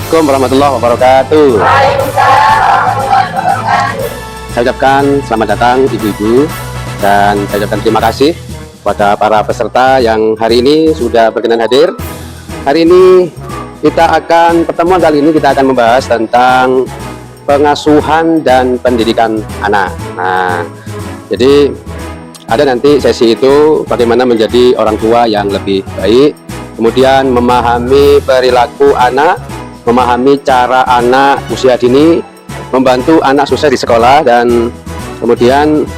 Assalamualaikum warahmatullahi wabarakatuh. Saya ucapkan selamat datang ibu-ibu dan saya ucapkan terima kasih kepada para peserta yang hari ini sudah berkenan hadir. Hari ini pertemuan kali ini kita akan membahas tentang pengasuhan dan pendidikan anak. Nah, jadi ada nanti sesi itu bagaimana menjadi orang tua yang lebih baik, kemudian memahami perilaku anak, memahami cara anak usia dini, membantu anak sukses di sekolah, dan kemudian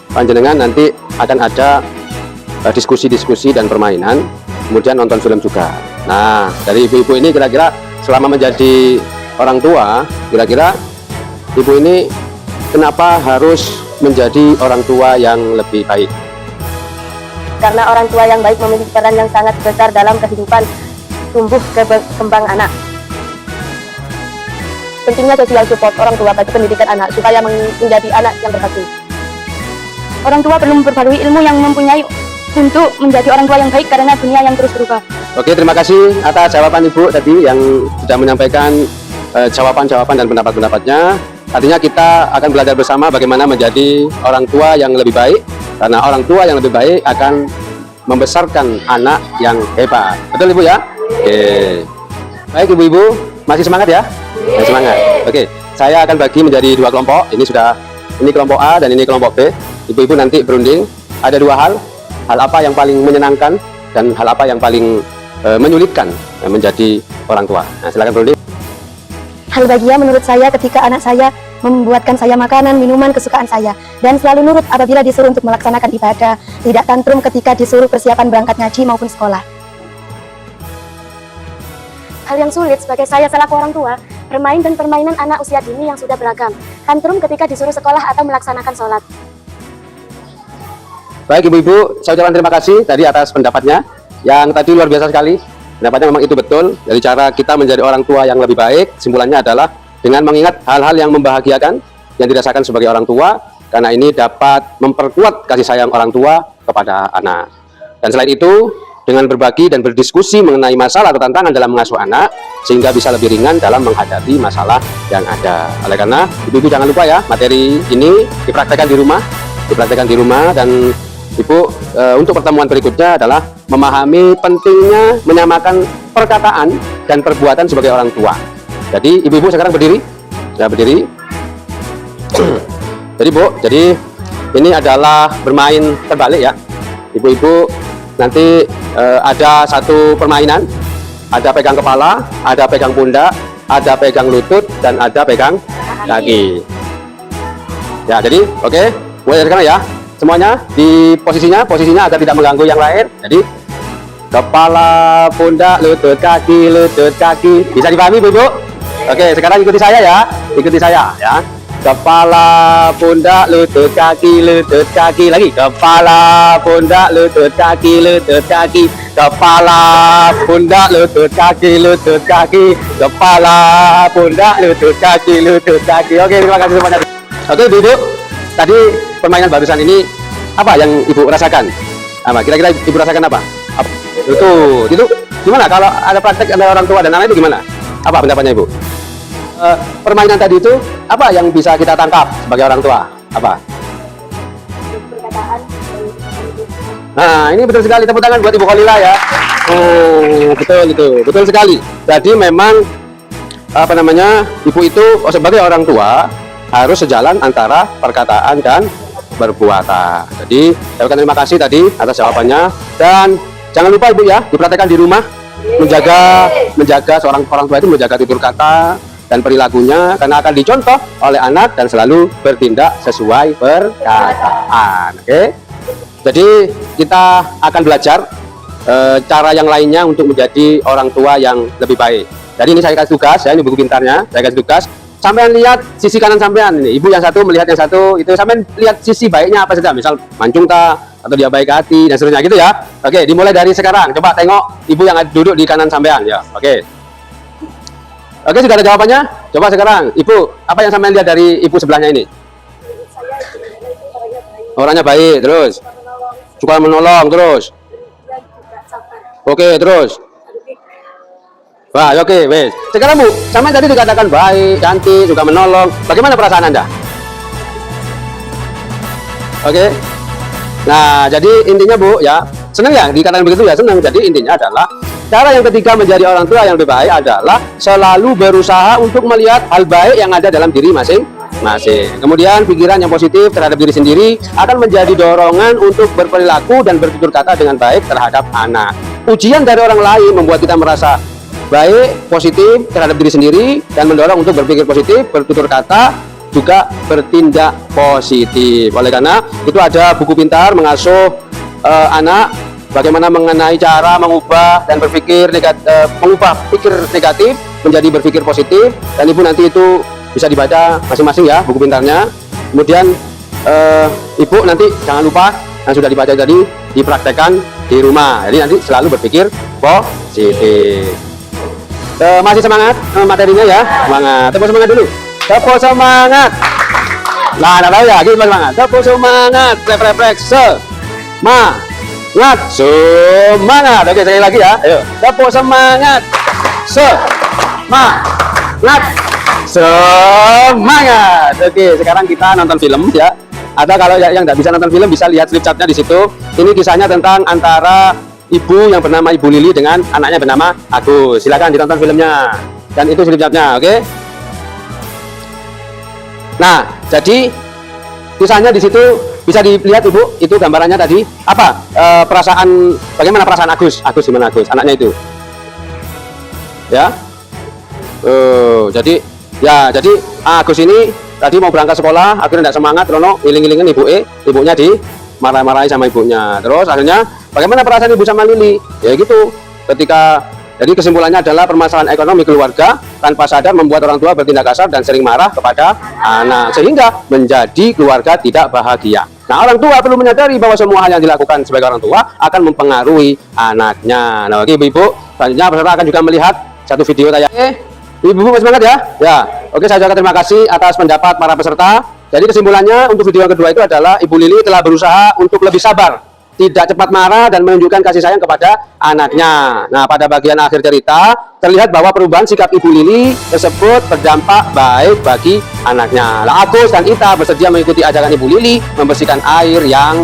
panjenengan nanti akan ada diskusi-diskusi dan permainan, kemudian nonton film juga. Nah, dari ibu-ibu ini kira-kira selama menjadi orang tua, kira-kira ibu ini kenapa harus menjadi orang tua yang lebih baik? Karena orang tua yang baik memiliki peran yang sangat besar dalam kehidupan tumbuh kembang anak. Pentingnya sosial support orang tua bagi pendidikan anak supaya menjadi anak yang berbakti. Orang tua perlu memperbarui ilmu yang mempunyai untuk menjadi orang tua yang baik karena dunia yang terus berubah. Oke, terima kasih atas jawaban Ibu tadi yang sudah menyampaikan jawaban-jawaban dan pendapat-pendapatnya. Artinya kita akan belajar bersama bagaimana menjadi orang tua yang lebih baik, karena orang tua yang lebih baik akan membesarkan anak yang hebat. Betul Ibu ya? Oke. Baik ibu-ibu, masih semangat ya? Masih semangat. Oke, saya akan bagi menjadi dua kelompok. Ini kelompok A dan ini kelompok B. Ibu-ibu nanti berunding. Ada dua hal apa yang paling menyenangkan dan hal apa yang paling menyulitkan menjadi orang tua. Nah, silakan berunding. Hal bahagia menurut saya ketika anak saya membuatkan saya makanan, minuman kesukaan saya, dan selalu nurut apabila disuruh untuk melaksanakan ibadah, tidak tantrum ketika disuruh persiapan berangkat ngaji maupun sekolah. Hal yang sulit sebagai saya selaku orang tua, bermain dan permainan anak usia dini yang sudah beragam, tantrum ketika disuruh sekolah atau melaksanakan sholat. Baik ibu-ibu, saya ucapkan terima kasih tadi atas pendapatnya, yang tadi luar biasa sekali. Pendapatnya memang itu betul, dari cara kita menjadi orang tua yang lebih baik, kesimpulannya adalah dengan mengingat hal-hal yang membahagiakan yang dirasakan sebagai orang tua, karena ini dapat memperkuat kasih sayang orang tua kepada anak. Dan selain itu, dengan berbagi dan berdiskusi mengenai masalah atau tantangan dalam mengasuh anak, sehingga bisa lebih ringan dalam menghadapi masalah yang ada. Oleh karena ibu-ibu jangan lupa ya, materi ini dipraktekkan di rumah, dan ibu untuk pertemuan berikutnya adalah memahami pentingnya menyamakan perkataan dan perbuatan sebagai orang tua. Jadi ibu-ibu sekarang berdiri, ya berdiri. Jadi ini adalah bermain terbalik ya. Ibu-ibu nanti ada satu permainan, ada pegang kepala, ada pegang pundak, ada pegang lutut, dan ada pegang kaki. Ya, jadi oke, mulai dari sekarang ya. Semuanya di posisinya agar tidak mengganggu yang lain. Jadi kepala, pundak, lutut, kaki. Bisa dipahami ibu-ibu? Oke, sekarang ikuti saya ya. Kepala, pundak, lutut, kaki. Lagi. Kepala, pundak, lutut, kaki. Kepala, pundak, lutut, kaki. Kepala, pundak, lutut, kaki. Oke, terima kasih semuanya. Oke, ibu-ibu. Tadi permainan barusan ini apa yang ibu rasakan? Apa? Kira-kira ibu rasakan apa? Itu gimana kalau ada praktek antara orang tua dan anak itu gimana? Apa pendapatnya ibu? Permainan tadi itu apa yang bisa kita tangkap sebagai orang tua? Apa? Nah, ini betul sekali, tepuk tangan buat Ibu Khalila ya. Betul sekali. Jadi memang ibu itu sebagai orang tua harus sejalan antara perkataan dan perbuatan. Jadi saya ucapkan terima kasih tadi atas jawabannya, dan jangan lupa ibu ya, dipraktekkan di rumah, menjaga seorang orang tua itu menjaga tutur kata dan perilakunya, karena akan dicontoh oleh anak dan selalu bertindak sesuai perkataan. Oke, jadi kita akan belajar cara yang lainnya untuk menjadi orang tua yang lebih baik. Jadi ini saya kasih tugas, ini buku pintarnya, saya kasih tugas. Sampean lihat sisi kanan sampean ini, ibu yang satu melihat yang satu, itu sampean lihat sisi baiknya apa saja, misal mancung atau dia baik hati dan seterusnya gitu ya. Oke, dimulai dari sekarang. Coba tengok ibu yang duduk di kanan sampean ya. Oke, sudah ada jawabannya. Coba sekarang ibu, apa yang sampean lihat dari ibu sebelahnya ini? Orangnya baik, terus suka menolong, terus oke, terus Wah, oke, wes. Sekarang Bu, sama tadi dikatakan baik, cantik, juga menolong. Bagaimana perasaan Anda? Oke. Nah, jadi intinya Bu, ya, senang ya dikatakan begitu ya, senang. Jadi intinya adalah cara yang ketiga menjadi orang tua yang lebih baik adalah selalu berusaha untuk melihat hal baik yang ada dalam diri masing-masing. Kemudian pikiran yang positif terhadap diri sendiri akan menjadi dorongan untuk berperilaku dan bertutur kata dengan baik terhadap anak. Ujian dari orang lain membuat kita merasa baik, positif terhadap diri sendiri dan mendorong untuk berpikir positif, bertutur kata, juga bertindak positif. Oleh karena itu ada buku pintar mengasuh anak bagaimana mengenai cara mengubah dan berpikir mengubah pikir negatif menjadi berpikir positif, dan Ibu nanti itu bisa dibaca masing-masing ya buku pintarnya. Kemudian Ibu nanti jangan lupa yang sudah dibaca tadi dipraktekkan di rumah. Jadi nanti selalu berpikir positif. Masih semangat materinya ya, semangat. Tepuk semangat dulu. Tepuk semangat. Nah, tahu ya, gitu semangat. Tepuk semangat. Refleks. Semangat. Semangat. Oke, sekali lagi ya. Ayo. Tepuk semangat. Semangat. Semangat. Oke, sekarang kita nonton film ya. Ada kalau yang nggak bisa nonton film bisa lihat slip chartnya di situ. Ini kisahnya tentang antara ibu yang bernama Ibu Lili dengan anaknya bernama Agus. Silakan ditonton filmnya. Dan itu slip chartnya, oke? Nah, jadi kisahnya di situ bisa dilihat Ibu. Itu gambarannya tadi apa? Bagaimana perasaan Agus? Agus gimana Agus? Anaknya itu. Ya. Jadi Agus ini tadi mau berangkat sekolah, akhirnya tidak semangat, Rono iling-ilingin ibunya di marah-marahi sama ibunya. Terus akhirnya bagaimana perasaan ibu sama Lili? Ya gitu. Jadi kesimpulannya adalah permasalahan ekonomi keluarga tanpa sadar membuat orang tua bertindak kasar dan sering marah kepada anak sehingga menjadi keluarga tidak bahagia. Nah, orang tua perlu menyadari bahwa semua hal yang dilakukan sebagai orang tua akan mempengaruhi anaknya. Nah, oke Ibu, selanjutnya peserta akan juga melihat satu video tayang. Ibu masih semangat ya? Ya. Oke, saya ucapkan terima kasih atas pendapat para peserta. Jadi kesimpulannya untuk video yang kedua itu adalah Ibu Lili telah berusaha untuk lebih sabar, tidak cepat marah dan menunjukkan kasih sayang kepada anaknya. Nah, pada bagian akhir cerita terlihat bahwa perubahan sikap Ibu Lili tersebut berdampak baik bagi anaknya. Nah, Agus dan Ita bersedia mengikuti ajakan Ibu Lili membersihkan air yang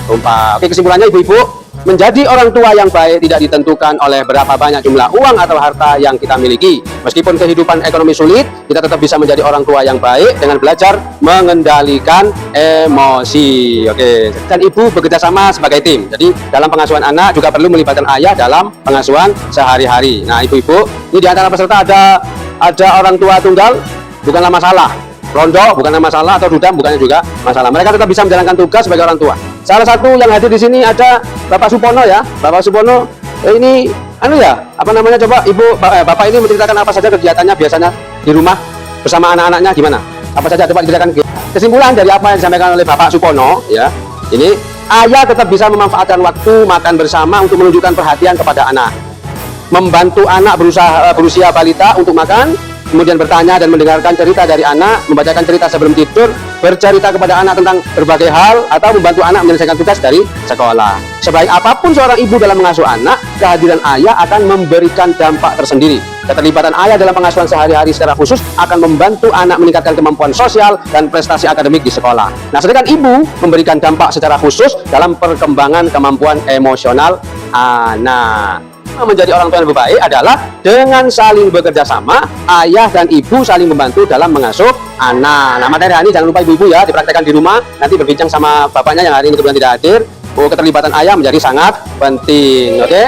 tumpah. Oke, kesimpulannya Ibu-ibu, menjadi orang tua yang baik tidak ditentukan oleh berapa banyak jumlah uang atau harta yang kita miliki. Meskipun kehidupan ekonomi sulit, kita tetap bisa menjadi orang tua yang baik dengan belajar mengendalikan emosi. Oke, dan Ibu bekerja sama sebagai tim. Jadi dalam pengasuhan anak juga perlu melibatkan ayah dalam pengasuhan sehari-hari. Nah, ibu-ibu, ini di antara peserta ada orang tua tunggal, bukanlah masalah. Rondo bukanlah masalah, atau dudam bukannya juga masalah. Mereka tetap bisa menjalankan tugas sebagai orang tua. Salah satu yang hadir di sini ada Bapak Supono ya. Bapak Supono ini coba Bapak ini menceritakan apa saja kegiatannya biasanya di rumah bersama anak-anaknya gimana? Apa saja coba diceritakan. Kesimpulan dari apa yang disampaikan oleh Bapak Supono ya. Ini ayah tetap bisa memanfaatkan waktu makan bersama untuk menunjukkan perhatian kepada anak. Membantu anak berusia balita untuk makan, kemudian bertanya dan mendengarkan cerita dari anak, membacakan cerita sebelum tidur, bercerita kepada anak tentang berbagai hal, atau membantu anak menyelesaikan tugas dari sekolah. Sebaik apapun seorang ibu dalam mengasuh anak, kehadiran ayah akan memberikan dampak tersendiri. Keterlibatan ayah dalam pengasuhan sehari-hari secara khusus akan membantu anak meningkatkan kemampuan sosial dan prestasi akademik di sekolah. Nah, sedangkan ibu memberikan dampak secara khusus dalam perkembangan kemampuan emosional anak. Menjadi orang tua yang lebih baik adalah dengan saling bekerja sama, ayah dan ibu saling membantu dalam mengasuh anak. Nah, materi hari ini jangan lupa ibu-ibu ya, dipraktekkan di rumah, nanti berbincang sama bapaknya yang hari ini kebetulan tidak hadir. Keterlibatan ayah menjadi sangat penting, oke?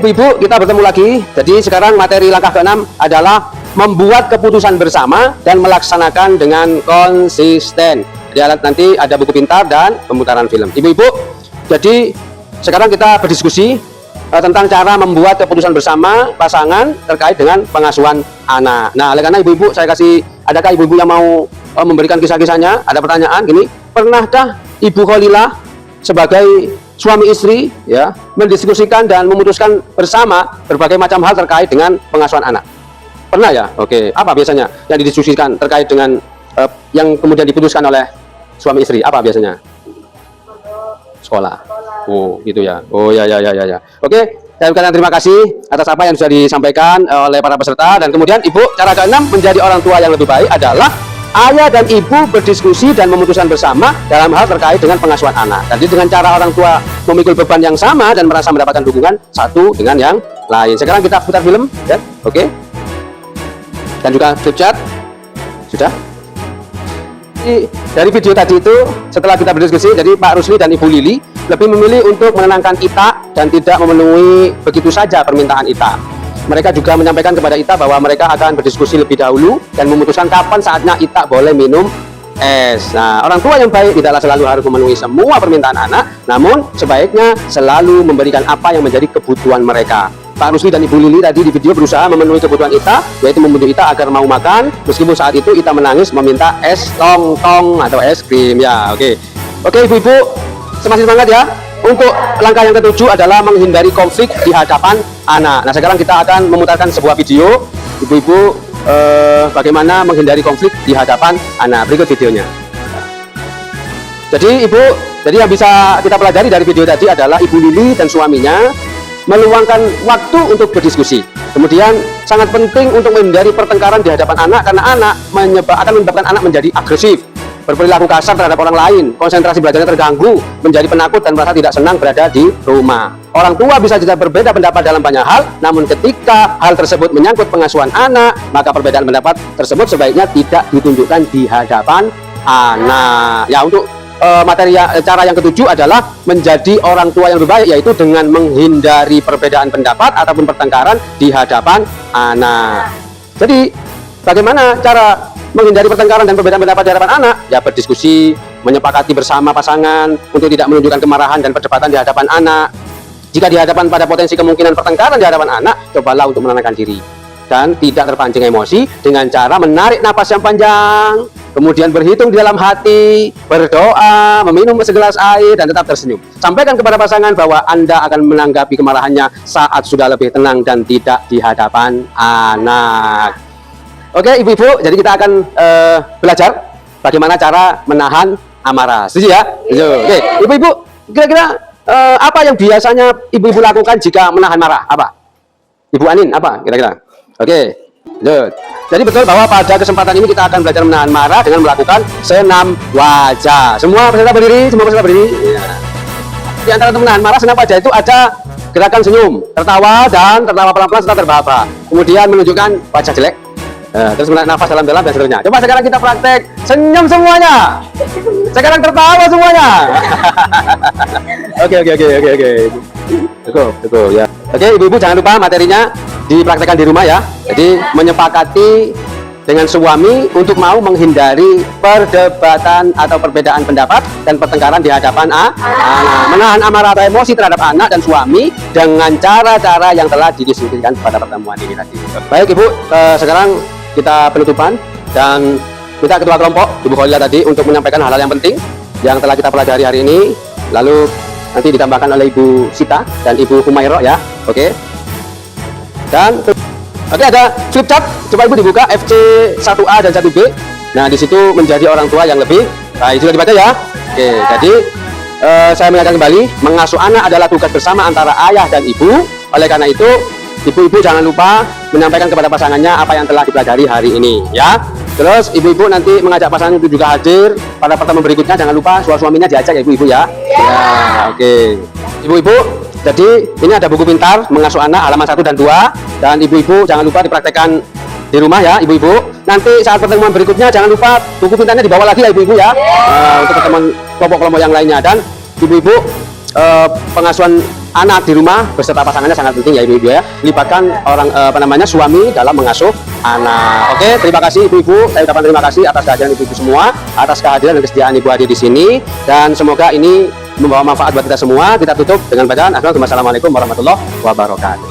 Ibu-ibu, kita bertemu lagi. Jadi sekarang materi langkah ke-6 adalah membuat keputusan bersama dan melaksanakan dengan konsisten. Jadi nanti ada buku pintar dan pemutaran film. Ibu-ibu, jadi sekarang kita berdiskusi tentang cara membuat keputusan bersama pasangan terkait dengan pengasuhan anak. Nah, oleh karena ibu-ibu saya adakah ibu-ibu yang mau memberikan kisah-kisahnya? Ada pertanyaan gini, pernahkah Ibu Kholilah sebagai suami istri ya mendiskusikan dan memutuskan bersama berbagai macam hal terkait dengan pengasuhan anak? Pernah ya? Oke, apa biasanya yang didiskusikan terkait dengan yang kemudian diputuskan oleh suami istri? Apa biasanya? Sekolah. Oh, gitu ya. Oh ya. Oke, saya ucapkan terima kasih atas apa yang sudah disampaikan oleh para peserta. Dan kemudian Ibu, cara keenam menjadi orang tua yang lebih baik adalah ayah dan ibu berdiskusi dan memutuskan bersama dalam hal terkait dengan pengasuhan anak. Jadi dengan cara orang tua memikul beban yang sama dan merasa mendapatkan dukungan satu dengan yang lain. Sekarang kita putar film, ya, oke? Dan juga flip chart, sudah. Dari video tadi itu, setelah kita berdiskusi, jadi Pak Rusli dan Ibu Lili lebih memilih untuk menenangkan Ita dan tidak memenuhi begitu saja permintaan Ita. Mereka juga menyampaikan kepada Ita bahwa mereka akan berdiskusi lebih dahulu dan memutuskan kapan saatnya Ita boleh minum es. Nah, orang tua yang baik tidaklah selalu harus memenuhi semua permintaan anak, namun sebaiknya selalu memberikan apa yang menjadi kebutuhan mereka. Pak Rusli dan Ibu Lili tadi di video berusaha memenuhi kebutuhan Ita, yaitu membujuk Ita agar mau makan, meskipun saat itu Ita menangis meminta es lontong atau es krim. Ya, oke. Oke, ibu-ibu, semakin semangat ya. Untuk langkah yang ketujuh adalah menghindari konflik di hadapan anak. Nah, sekarang kita akan memutarkan sebuah video, ibu-ibu, bagaimana menghindari konflik di hadapan anak. Berikut videonya. Jadi, Ibu, jadi yang bisa kita pelajari dari video tadi adalah Ibu Lili dan suaminya meluangkan waktu untuk berdiskusi. Kemudian sangat penting untuk menghindari pertengkaran di hadapan anak karena anak akan menyebabkan anak menjadi agresif, berperilaku kasar terhadap orang lain, konsentrasi belajarnya terganggu, menjadi penakut dan merasa tidak senang berada di rumah. Orang tua bisa saja berbeda pendapat dalam banyak hal, namun ketika hal tersebut menyangkut pengasuhan anak, maka perbedaan pendapat tersebut sebaiknya tidak ditunjukkan di hadapan anak. Ya, untuk cara yang ketujuh adalah menjadi orang tua yang lebih baik, yaitu dengan menghindari perbedaan pendapat ataupun pertengkaran di hadapan anak. Jadi bagaimana cara menghindari pertengkaran dan perbedaan pendapat di hadapan anak? Ya, berdiskusi, menyepakati bersama pasangan untuk tidak menunjukkan kemarahan dan perdebatan di hadapan anak. Jika di hadapan pada potensi kemungkinan pertengkaran di hadapan anak, cobalah untuk menenangkan diri dan tidak terpancing emosi dengan cara menarik napas yang panjang, kemudian berhitung di dalam hati, berdoa, meminum segelas air, dan tetap tersenyum. Sampaikan kepada pasangan bahwa Anda akan menanggapi kemarahannya saat sudah lebih tenang dan tidak di hadapan anak. Oke, ibu-ibu, jadi kita akan belajar bagaimana cara menahan amarah. Setuju ya? Oke, ibu-ibu, kira-kira apa yang biasanya ibu-ibu lakukan jika menahan marah? Apa? Ibu Anin, apa kira-kira? Oke, jadi betul bahwa pada kesempatan ini kita akan belajar menahan marah dengan melakukan senam wajah. Semua peserta berdiri, semua peserta berdiri. Ya. Di antara menahan marah senam wajah itu ada gerakan senyum, tertawa dan tertawa pelan-pelan serta terbahak. Kemudian menunjukkan wajah jelek, terus menarik nafas dalam-dalam dan seterusnya. Coba sekarang kita praktek senyum semuanya. Sekarang tertawa semuanya. Oke. Cukup ya. Oke, ibu-ibu jangan lupa materinya dipraktekkan di rumah ya. Jadi menyepakati dengan suami untuk mau menghindari perdebatan atau perbedaan pendapat dan pertengkaran di hadapan anak. Menahan amarah atau emosi terhadap anak dan suami dengan cara-cara yang telah didiskusikan pada pertemuan ini tadi. Baik Ibu, sekarang kita penutupan dan minta ketua kelompok Ibu Kholila tadi untuk menyampaikan hal-hal yang penting yang telah kita pelajari hari ini. Lalu nanti ditambahkan oleh Ibu Sita dan Ibu Humairo ya. Oke. Dan oke, ada flip chart. Coba Ibu dibuka FC 1A dan 1B. Nah, di situ menjadi orang tua yang lebih baik. Sudah dibaca ya? Oke, jadi saya mengingatkan kembali, mengasuh anak adalah tugas bersama antara ayah dan ibu. Oleh karena itu, ibu-ibu jangan lupa menyampaikan kepada pasangannya apa yang telah dipelajari hari ini ya. Terus ibu-ibu nanti mengajak pasangan itu juga hadir pada pertemuan berikutnya. Jangan lupa suaminya diajak ya ibu-ibu ya. Ya, oke. Ibu-ibu, jadi ini ada buku pintar mengasuh anak halaman 1 dan 2, dan ibu-ibu jangan lupa dipraktekkan di rumah ya ibu-ibu. Nanti saat pertemuan berikutnya jangan lupa buku pintarnya dibawa lagi ya ibu-ibu ya, untuk teman kelompok-kelompok yang lainnya. Dan ibu-ibu, pengasuhan anak di rumah beserta pasangannya sangat penting ya ibu-ibu ya. Libatkan suami dalam mengasuh anak. Oke, terima kasih ibu-ibu. Saya ucapkan terima kasih atas kehadiran ibu-ibu semua, atas kehadiran dan kesediaan ibu hadir di sini, dan semoga ini membawa manfaat buat kita semua. Kita tutup dengan bacaan Assalamualaikum warahmatullahi wabarakatuh.